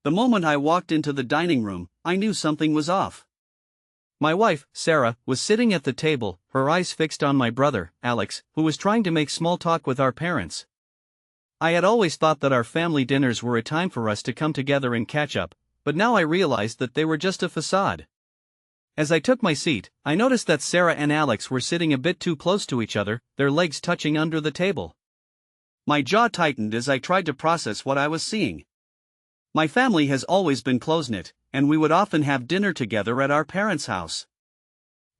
The moment I walked into the dining room, I knew something was off. My wife, Sarah, was sitting at the table, her eyes fixed on my brother, Alex, who was trying to make small talk with our parents. I had always thought that our family dinners were a time for us to come together and catch up, but now I realized that they were just a facade. As I took my seat, I noticed that Sarah and Alex were sitting a bit too close to each other, their legs touching under the table. My jaw tightened as I tried to process what I was seeing. My family has always been close-knit, and we would often have dinner together at our parents' house.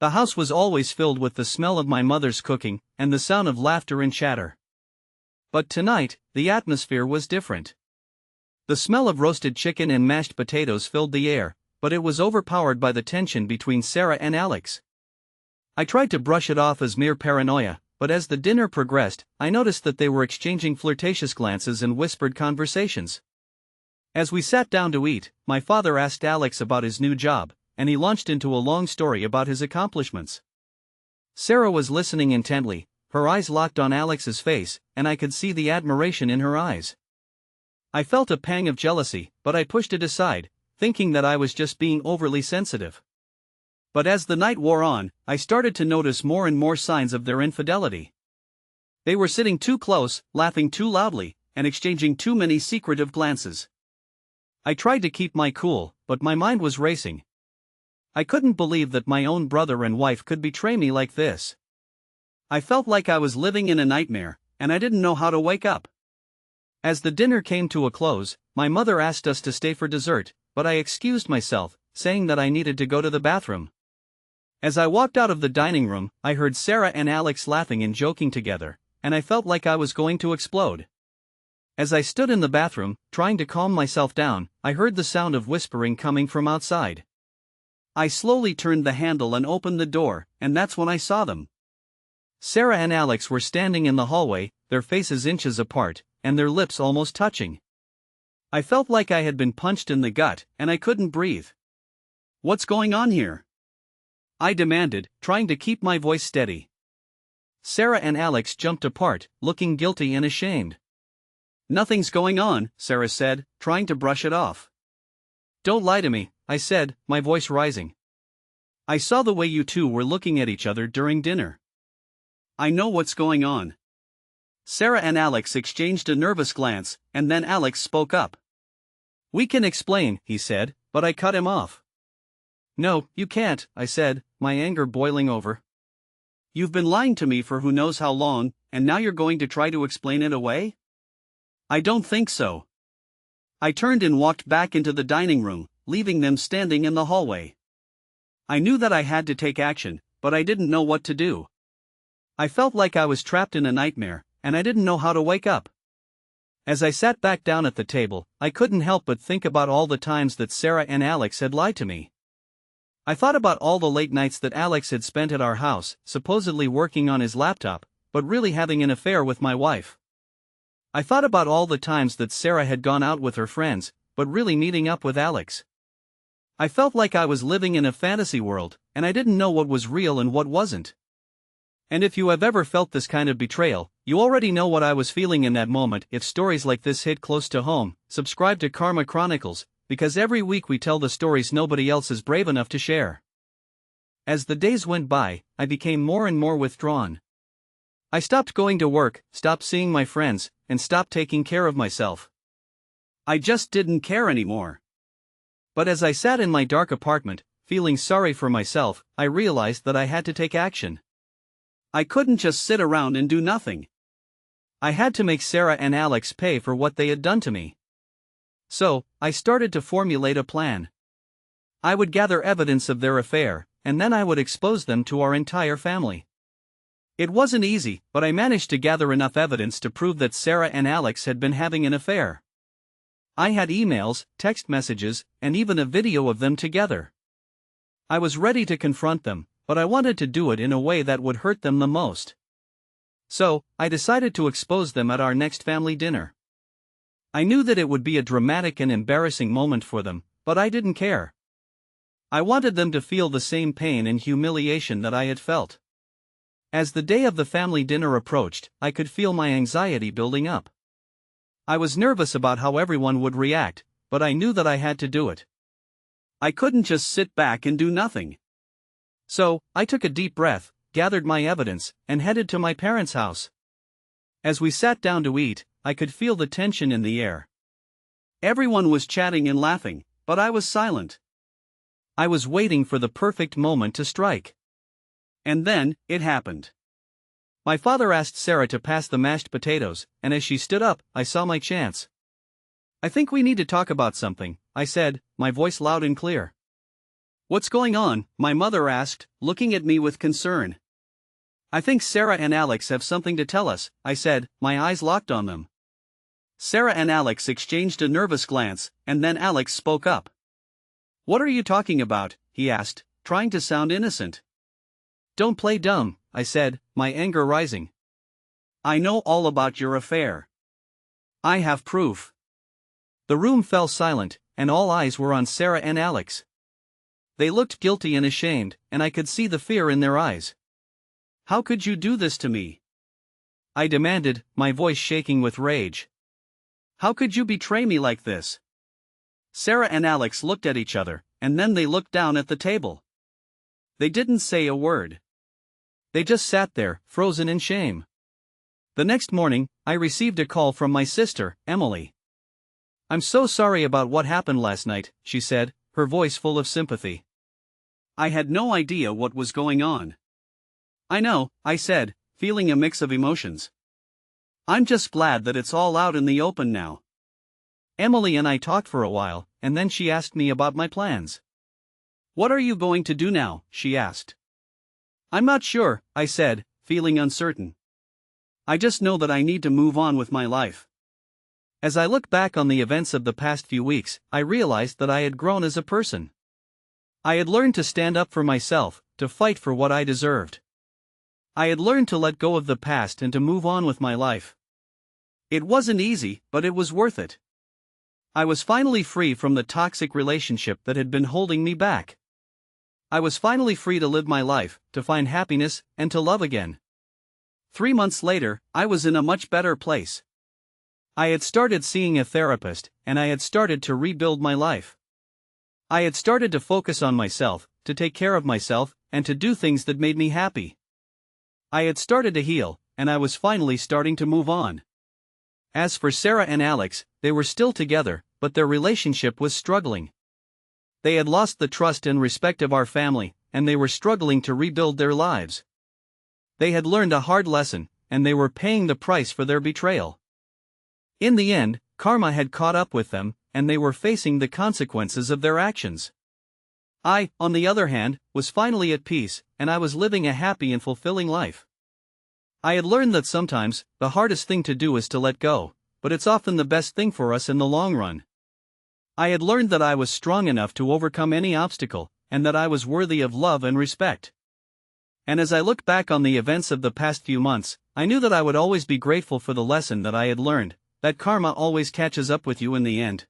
The house was always filled with the smell of my mother's cooking, and the sound of laughter and chatter. But tonight, the atmosphere was different. The smell of roasted chicken and mashed potatoes filled the air, but it was overpowered by the tension between Sarah and Alex. I tried to brush it off as mere paranoia, but as the dinner progressed, I noticed that they were exchanging flirtatious glances and whispered conversations. As we sat down to eat, my father asked Alex about his new job, and he launched into a long story about his accomplishments. Sarah was listening intently, her eyes locked on Alex's face, and I could see the admiration in her eyes. I felt a pang of jealousy, but I pushed it aside, thinking that I was just being overly sensitive. But as the night wore on, I started to notice more and more signs of their infidelity. They were sitting too close, laughing too loudly, and exchanging too many secretive glances. I tried to keep my cool, but my mind was racing. I couldn't believe that my own brother and wife could betray me like this. I felt like I was living in a nightmare, and I didn't know how to wake up. As the dinner came to a close, my mother asked us to stay for dessert, but I excused myself, saying that I needed to go to the bathroom. As I walked out of the dining room, I heard Sarah and Alex laughing and joking together, and I felt like I was going to explode. As I stood in the bathroom, trying to calm myself down, I heard the sound of whispering coming from outside. I slowly turned the handle and opened the door, and that's when I saw them. Sarah and Alex were standing in the hallway, their faces inches apart, and their lips almost touching. I felt like I had been punched in the gut, and I couldn't breathe. "What's going on here?" I demanded, trying to keep my voice steady. Sarah and Alex jumped apart, looking guilty and ashamed. "Nothing's going on," Sarah said, trying to brush it off. "Don't lie to me," I said, my voice rising. "I saw the way you two were looking at each other during dinner." "I know what's going on." Sarah and Alex exchanged a nervous glance, and then Alex spoke up. "We can explain," he said, but I cut him off. "No, you can't," I said, my anger boiling over. "You've been lying to me for who knows how long, and now you're going to try to explain it away?" "I don't think so." I turned and walked back into the dining room, leaving them standing in the hallway. I knew that I had to take action, but I didn't know what to do. I felt like I was trapped in a nightmare, and I didn't know how to wake up. As I sat back down at the table, I couldn't help but think about all the times that Sarah and Alex had lied to me. I thought about all the late nights that Alex had spent at our house, supposedly working on his laptop, but really having an affair with my wife. I thought about all the times that Sarah had gone out with her friends, but really meeting up with Alex. I felt like I was living in a fantasy world, and I didn't know what was real and what wasn't. And if you have ever felt this kind of betrayal, you already know what I was feeling in that moment. If stories like this hit close to home, subscribe to Karma Chronicles, because every week we tell the stories nobody else is brave enough to share. As the days went by, I became more and more withdrawn. I stopped going to work, stopped seeing my friends, and stopped taking care of myself. I just didn't care anymore. But as I sat in my dark apartment, feeling sorry for myself, I realized that I had to take action. I couldn't just sit around and do nothing. I had to make Sarah and Alex pay for what they had done to me. So, I started to formulate a plan. I would gather evidence of their affair, and then I would expose them to our entire family. It wasn't easy, but I managed to gather enough evidence to prove that Sarah and Alex had been having an affair. I had emails, text messages, and even a video of them together. I was ready to confront them, but I wanted to do it in a way that would hurt them the most. So, I decided to expose them at our next family dinner. I knew that it would be a dramatic and embarrassing moment for them, but I didn't care. I wanted them to feel the same pain and humiliation that I had felt. As the day of the family dinner approached, I could feel my anxiety building up. I was nervous about how everyone would react, but I knew that I had to do it. I couldn't just sit back and do nothing. So, I took a deep breath, gathered my evidence, and headed to my parents' house. As we sat down to eat, I could feel the tension in the air. Everyone was chatting and laughing, but I was silent. I was waiting for the perfect moment to strike. And then, it happened. My father asked Sarah to pass the mashed potatoes, and as she stood up, I saw my chance. "I think we need to talk about something," I said, my voice loud and clear. "What's going on?" my mother asked, looking at me with concern. "I think Sarah and Alex have something to tell us," I said, my eyes locked on them. Sarah and Alex exchanged a nervous glance, and then Alex spoke up. "What are you talking about?" he asked, trying to sound innocent. "Don't play dumb," I said, my anger rising. "I know all about your affair. I have proof." The room fell silent, and all eyes were on Sarah and Alex. They looked guilty and ashamed, and I could see the fear in their eyes. "How could you do this to me?" I demanded, my voice shaking with rage. "How could you betray me like this?" Sarah and Alex looked at each other, and then they looked down at the table. They didn't say a word. They just sat there, frozen in shame. The next morning, I received a call from my sister, Emily. "I'm so sorry about what happened last night," she said, her voice full of sympathy. I had no idea what was going on. "I know," I said, feeling a mix of emotions. "I'm just glad that it's all out in the open now." Emily and I talked for a while, and then she asked me about my plans. "What are you going to do now?" she asked. "I'm not sure," I said, feeling uncertain. "I just know that I need to move on with my life." As I look back on the events of the past few weeks, I realized that I had grown as a person. I had learned to stand up for myself, to fight for what I deserved. I had learned to let go of the past and to move on with my life. It wasn't easy, but it was worth it. I was finally free from the toxic relationship that had been holding me back. I was finally free to live my life, to find happiness, and to love again. 3 months later, I was in a much better place. I had started seeing a therapist, and I had started to rebuild my life. I had started to focus on myself, to take care of myself, and to do things that made me happy. I had started to heal, and I was finally starting to move on. As for Sarah and Alex, they were still together, but their relationship was struggling. They had lost the trust and respect of our family, and they were struggling to rebuild their lives. They had learned a hard lesson, and they were paying the price for their betrayal. In the end, karma had caught up with them, and they were facing the consequences of their actions. I, on the other hand, was finally at peace, and I was living a happy and fulfilling life. I had learned that sometimes, the hardest thing to do is to let go, but it's often the best thing for us in the long run. I had learned that I was strong enough to overcome any obstacle, and that I was worthy of love and respect. And as I look back on the events of the past few months, I knew that I would always be grateful for the lesson that I had learned, that karma always catches up with you in the end.